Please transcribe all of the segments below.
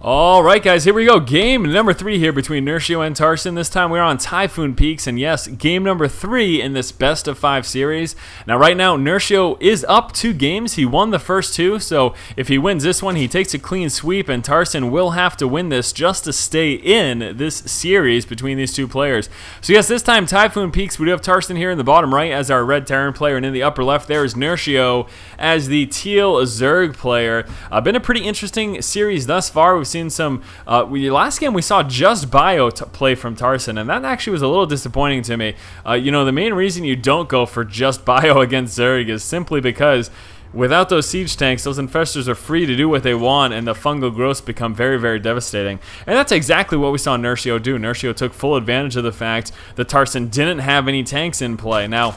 Alright guys, here we go. Game number 3 here between Nerchio and Tarson. This time we're on Typhoon Peaks, and yes, game number 3 in this best of 5 series. Now right now, Nerchio is up 2 games. He won the first 2, so if he wins this one, he takes a clean sweep, and Tarson will have to win this just to stay in this series between these 2 players. So yes, this time Typhoon Peaks, we do have Tarson here in the bottom right as our red Terran player, and in the upper left there is Nerchio as the teal Zerg player. Been a pretty interesting series thus far. We've seen some last game we saw just bio play from Tarson, and that actually was a little disappointing to me. You know, the main reason you don't go for just bio against Zerg is simply because without those siege tanks, those infestors are free to do what they want, and the fungal growths become very, very devastating. And that's exactly what we saw Nerchio do. Nerchio took full advantage of the fact that Tarson didn't have any tanks in play. Now,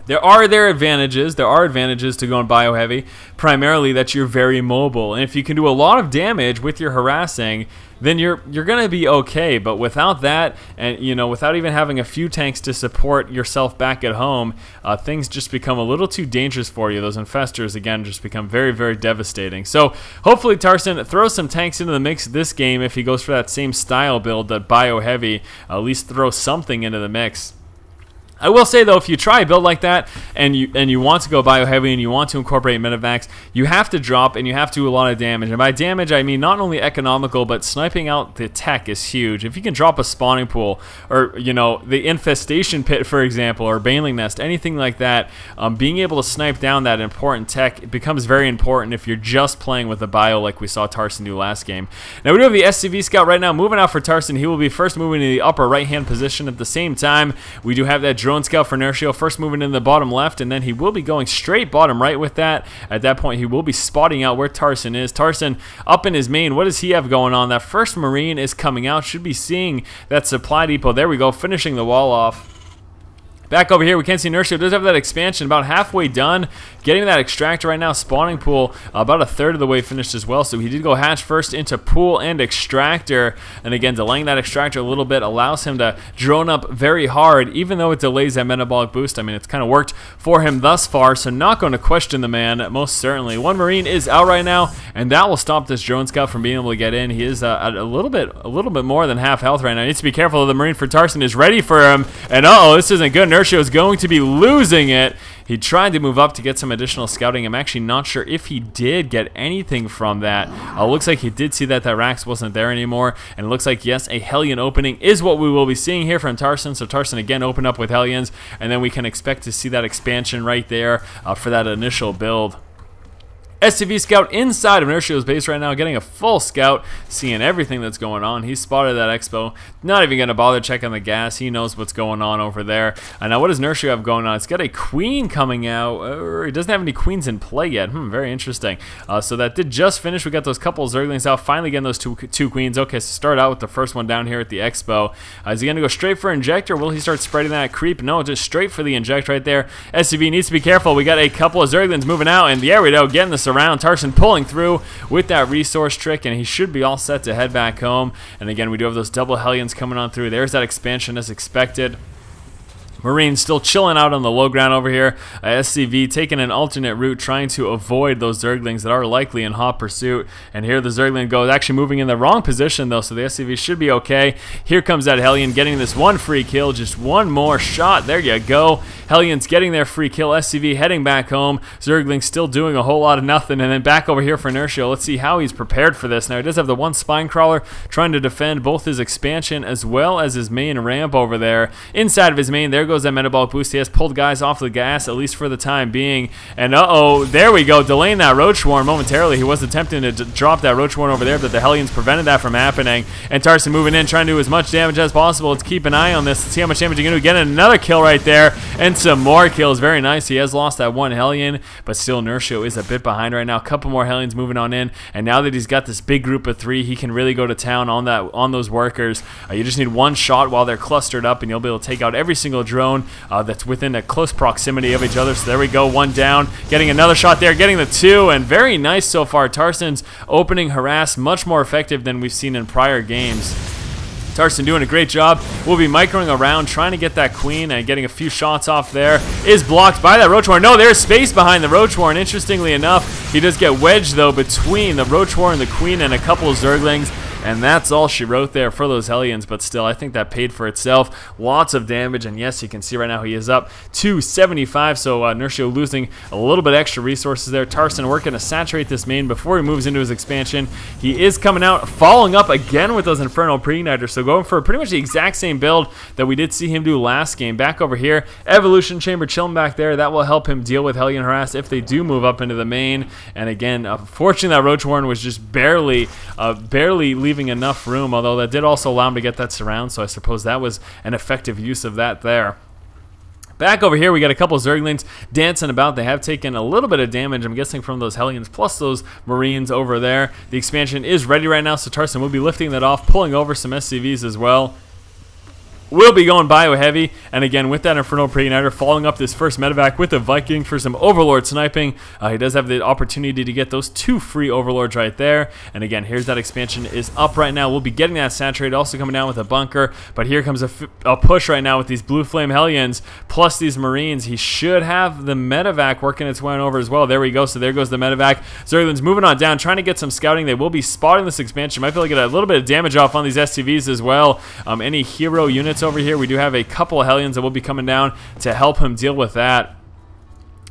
there are advantages to going bio heavy, primarily that you're very mobile, and if you can do a lot of damage with your harassing, then you're gonna be okay. But without that, and you know, without even having a few tanks to support yourself back at home, things just become a little too dangerous for you. Those infestors again just become very, very devastating. So hopefully Tarson throws some tanks into the mix this game if he goes for that same style build, that bio heavy. At least throw something into the mix. I will say though, if you try a build like that and you want to go bio heavy and you want to incorporate medivacs, you have to drop and you have to do a lot of damage. And by damage, I mean not only economical, but sniping out the tech is huge. If you can drop a spawning pool, or you know, the infestation pit, for example, or baneling nest, anything like that, being able to snipe down that important tech becomes very important if you're just playing with a bio like we saw Tarson do last game. Now we do have the SCV scout right now moving out for Tarson. He will be first moving to the upper right hand position. At the same time, we do have that drone scout for Nerchio, first moving in the bottom left, and then he will be going straight bottom right with that. At that point, he will be spotting out where Tarson is. Tarson up in his main. What does he have going on? That first Marine is coming out. Should be seeing that supply depot. There we go, finishing the wall off. Back over here, we can see Nerchio does have that expansion about halfway done, getting that extractor right now. Spawning pool about a third of the way finished as well, so he did go hatch first into pool and extractor, and again delaying that extractor a little bit allows him to drone up very hard, even though it delays that metabolic boost. I mean, it's kind of worked for him thus far, so not going to question the man, most certainly. One Marine is out right now, and that will stop this drone scout from being able to get in. He is at a little bit more than half health right now. He needs to be careful. The Marine for Tarson is ready for him, and uh-oh, this isn't good. Nerchio is going to be losing it. He tried to move up to get some additional scouting. I'm actually not sure if he did get anything from that. Looks like he did see that Rax wasn't there anymore, and it looks like, yes, a Hellion opening is what we will be seeing here from Tarson. So Tarson again opened up with Hellions, and then we can expect to see that expansion right there for that initial build. SCV scout inside of Nerchio's base right now, getting a full scout, seeing everything that's going on. He spotted that expo, not even going to bother checking the gas. He knows what's going on over there. And now what does Nerchio have going on? It's got a queen coming out, or he doesn't have any queens in play yet. Very interesting. So that did just finish. We got those couple Zerglings out, finally getting those two queens. Okay, so start out with the first one down here at the expo. Is he going to go straight for injector? Will he start spreading that creep? No, just straight for the inject right there. SCV needs to be careful. We got a couple of Zerglings moving out, and there we go, getting this around. Tarson pulling through with that resource trick, and he should be all set to head back home. And again, we do have those double Hellions coming on through. There's that expansion as expected. Marines still chilling out on the low ground over here. SCV taking an alternate route, trying to avoid those Zerglings that are likely in hot pursuit. And here the Zergling goes, actually moving in the wrong position though, so the SCV should be okay. Here comes that Hellion getting this one free kill, just one more shot. There you go. Hellion's getting their free kill. SCV heading back home. Zergling still doing a whole lot of nothing. And then back over here for Nerchio. Let's see how he's prepared for this. Now he does have the one spine crawler trying to defend both his expansion as well as his main ramp over there. Inside of his main, there goes that metabolic boost. He has pulled guys off the gas, at least for the time being. And uh-oh, there we go, delaying that Roach Swarm momentarily. He was attempting to drop that Roach Swarm over there, but the Hellions prevented that from happening. And Tarson moving in, trying to do as much damage as possible. Let's keep an eye on this. Let's see how much damage he can do. Get another kill right there, and some more kills. Very nice. He has lost that one Hellion, but still Nerchio is a bit behind right now. A couple more Hellions moving on in, and now that he's got this big group of 3, he can really go to town on those workers. You just need one shot while they're clustered up, and you'll be able to take out every single drone that's within a close proximity of each other. So there we go, one down, getting another shot there, getting the 2, and very nice so far. Tarson's opening harass much more effective than we've seen in prior games. Tarson doing a great job. We'll be microing around, trying to get that queen and getting a few shots off there. Is blocked by that Roach Warren. No, there's space behind the Roach Warren. Interestingly enough, he does get wedged, though, between the Roach Warren, the queen, and a couple of Zerglings. And that's all she wrote there for those Hellions, but still, I think that paid for itself. Lots of damage, and yes, you can see right now he is up to 75, so Nerchio losing a little bit extra resources there. Tarson working to saturate this main before he moves into his expansion. He is coming out, following up again with those Infernal Pre-Igniters, so going for pretty much the exact same build that we did see him do last game. Back over here, Evolution Chamber chilling back there. That will help him deal with Hellion Harass if they do move up into the main. And again, unfortunately, that Roach Warren was just barely leaving enough room, although that did also allow him to get that surround, so I suppose that was an effective use of that there. Back over here, we got a couple Zerglings dancing about. They have taken a little bit of damage, I'm guessing, from those Hellions, plus those Marines over there. The expansion is ready right now, so Tarson will be lifting that off, pulling over some SCVs as well. Will be going bio heavy, and again with that Infernal Pre-Igniter, following up this first medevac with the Viking for some Overlord sniping. He does have the opportunity to get those 2 free Overlords right there, and again here's that expansion is up right now. We'll be getting that saturated, also coming down with a bunker, but here comes a push right now with these Blue Flame Hellions plus these Marines. He should have the medevac working its way on over as well. There we go, so there goes the medevac. Zerglings moving on down, trying to get some scouting. They will be spotting this expansion. Might be able to get a little bit of damage off on these SCVs as well. Any hero units over here, we do have a couple of Hellions that will be coming down to help him deal with that.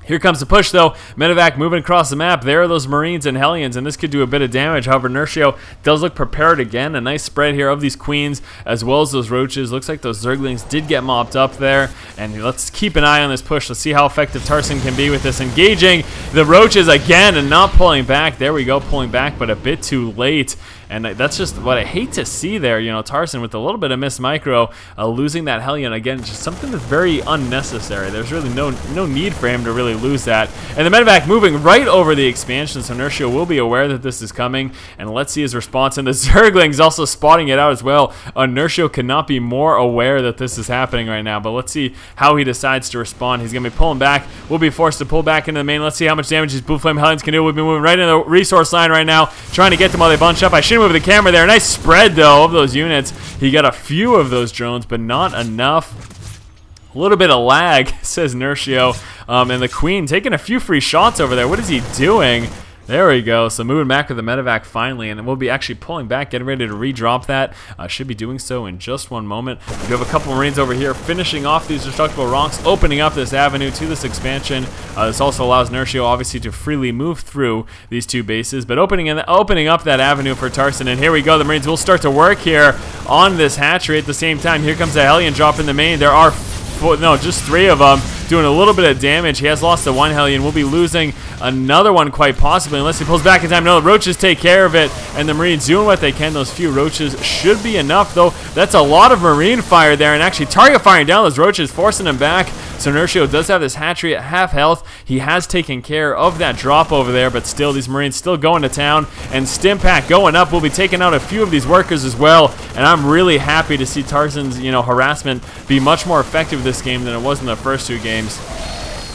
Here comes the push, though. Medevac moving across the map. There are those Marines and Hellions, and this could do a bit of damage. However, Nerchio does look prepared again. A nice spread here of these Queens, as well as those Roaches. Looks like those Zerglings did get mopped up there. And let's keep an eye on this push. Let's see how effective Tarson can be with this. Engaging the Roaches again and not pulling back. There we go, pulling back, but a bit too late. And that's just what I hate to see there. You know, Tarson with a little bit of missed micro, losing that Hellion. Again, just something that's very unnecessary. There's really no need for him to really lose that. And the medevac moving right over the expansion, so Nerchio will be aware that this is coming. And let's see his response. And the Zerglings also spotting it out as well. Nerchio cannot be more aware that this is happening right now. But let's see how he decides to respond. He's going to be pulling back. We'll be forced to pull back into the main. Let's see how much damage these Blue Flame Hellions can do. We'll be moving right into the resource line right now, trying to get them while they bunch up. I shouldn't move the camera there. Nice spread, though, of those units. He got a few of those drones, but not enough. A little bit of lag, says Nerchio. And the Queen taking a few free shots over there. What is he doing? There we go. So moving back with the medevac finally, and we'll be actually pulling back, getting ready to redrop that. Should be doing so in just one moment. We do have a couple Marines over here finishing off these destructible rocks, opening up this avenue to this expansion. This also allows Nerchio obviously to freely move through these 2 bases, but opening up that avenue for Tarson. And here we go. The Marines will start to work here on this hatchery at the same time. Here comes the Hellion drop in the main. There are just 3 of them doing a little bit of damage. He has lost the 1 Hellion. We'll be losing another one quite possibly unless he pulls back in time. No, the Roaches take care of it, and the Marines doing what they can. Those few Roaches should be enough, though. That's a lot of Marine fire there, and actually target firing down those Roaches, forcing them back. So Nerchio does have this hatchery at half health. He has taken care of that drop over there, but still, these Marines still going to town, and Stimpack going up. We'll be taking out a few of these workers as well, and I'm really happy to see Tarson's harassment be much more effective this game than it was in the first 2 games.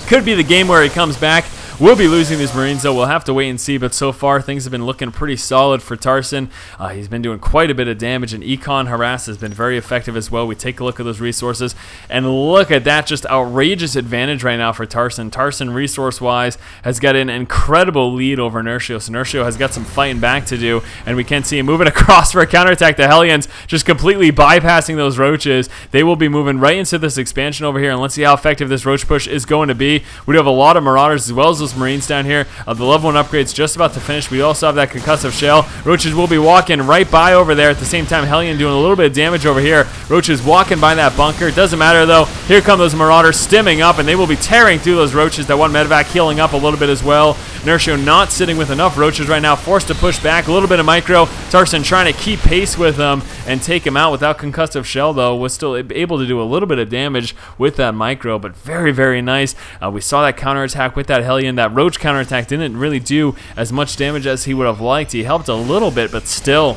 Could be the game where he comes back. We'll be losing these Marines, though. We'll have to wait and see, but so far things have been looking pretty solid for Tarson. He's been doing quite a bit of damage, and Econ Harass has been very effective as well. We take a look at those resources, and look at that, just outrageous advantage right now for Tarson. Tarson, resource-wise, has got an incredible lead over Nerchio, so Nerchio has got some fighting back to do, and we can see him moving across for a counterattack. The Hellions just completely bypassing those Roaches. They will be moving right into this expansion over here, and let's see how effective this Roach push is going to be. We do have a lot of Marauders as well as those Marines down here. The level 1 upgrade's just about to finish. We also have that concussive shell. Roaches will be walking right by over there. At the same time, Hellion doing a little bit of damage over here. Roaches walking by that bunker. Doesn't matter, though. Here come those Marauders stimming up, and they will be tearing through those Roaches. That 1 medevac healing up a little bit as well. Nerchio not sitting with enough Roaches right now, forced to push back. A little bit of micro. Tarson trying to keep pace with them and take him out without concussive shell, though. Was still able to do a little bit of damage with that micro, but very, very nice. We saw that counterattack with that Hellion. That Roach counterattack didn't really do as much damage as he would have liked. He helped a little bit, but still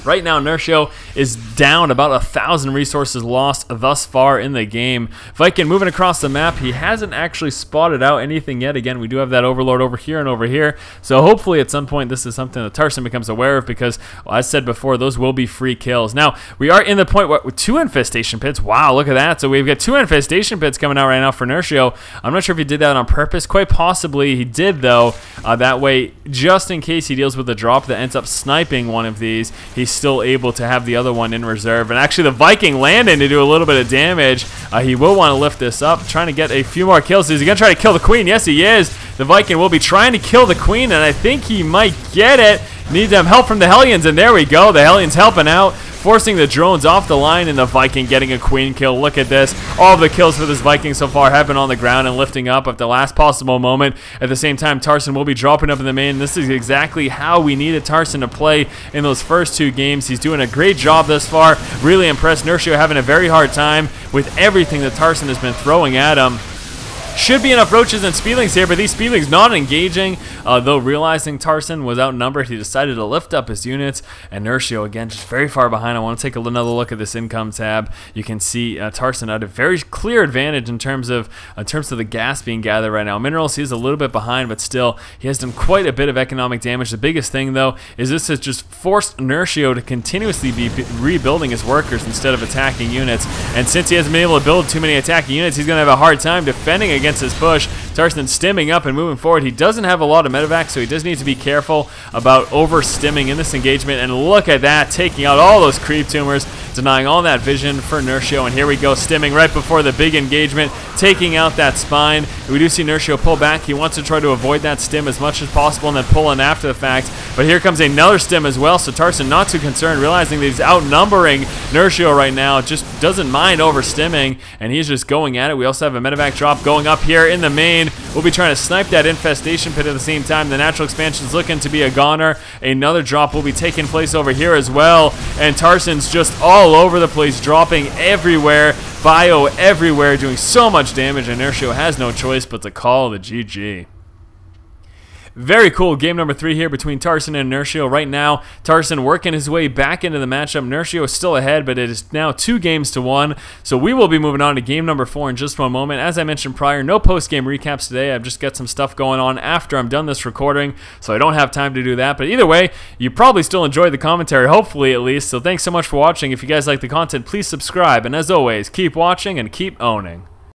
Right now, Nerchio is down about 1,000 resources lost thus far in the game. Viking moving across the map. He hasn't actually spotted out anything yet. Again, we do have that Overlord over here and over here. So hopefully at some point this is something that Tarson becomes aware of because, well, as I said before, those will be free kills. Now, we are in the point where 2 infestation pits. Wow, look at that. So we've got 2 infestation pits coming out right now for Nerchio. I'm not sure if he did that on purpose. Quite possibly he did, though. That way, just in case he deals with a drop that ends up sniping one of these, he's still able to have the other one in reserve. And actually the Viking landing to do a little bit of damage. He will want to lift this up, trying to get a few more kills. Is he going to try to kill the queen? Yes, he is. The Viking will be trying to kill the queen, and I think he might get it. Needs some help from the Hellions, and there we go. The Hellions helping out, forcing the drones off the line, and the Viking getting a queen kill. Look at this. All of the kills for this Viking so far have been on the ground and lifting up at the last possible moment. At the same time, Tarson will be dropping up in the main. This is exactly how we needed Tarson to play in those first 2 games. He's doing a great job thus far. Really impressed. Nerchio having a very hard time with everything that Tarson has been throwing at him. Should be enough roaches and speedlings here, but these speedlings not engaging. Though realizing Tarson was outnumbered, he decided to lift up his units. And Nerchio, again, just very far behind. I want to take another look at this income tab. You can see Tarson at a very clear advantage in terms of the gas being gathered right now. Minerals, he's a little bit behind, but still, he has done quite a bit of economic damage. The biggest thing, though, is this has just forced Nerchio to continuously be rebuilding his workers instead of attacking units. And since he hasn't been able to build too many attacking units, he's going to have a hard time defending against his push. Tarson stimming up and moving forward. He doesn't have a lot of medevac, so he does need to be careful about over stimming in this engagement. And look at that, taking out all those creep tumors, denying all that vision for Nerchio. And here we go, stimming right before the big engagement, taking out that spine. We do see Nerchio pull back. He wants to try to avoid that stim as much as possible and then pull in after the fact. But here comes another stim as well, so Tarson not too concerned, realizing that he's outnumbering Nerchio right now. Just doesn't mind over stimming, and he's just going at it. We also have a medevac drop going up here in the main. We'll be trying to snipe that infestation pit at the same time. The natural expansion is looking to be a goner. Another drop will be taking place over here as well, and Tarson's just all over the place, dropping everywhere, bio everywhere, doing so much damage, and Nerchio has no choice but to call the GG. Very cool game number 3 here between Tarson and Nerchio. Right now, Tarson working his way back into the matchup. Nerchio is still ahead, but it is now 2 games to 1. So we will be moving on to game number 4 in just one moment. As I mentioned prior, no post-game recaps today. I've just got some stuff going on after I'm done this recording, so I don't have time to do that. But either way, you probably still enjoyed the commentary, hopefully at least. So thanks so much for watching. If you guys like the content, please subscribe. And as always, keep watching and keep owning.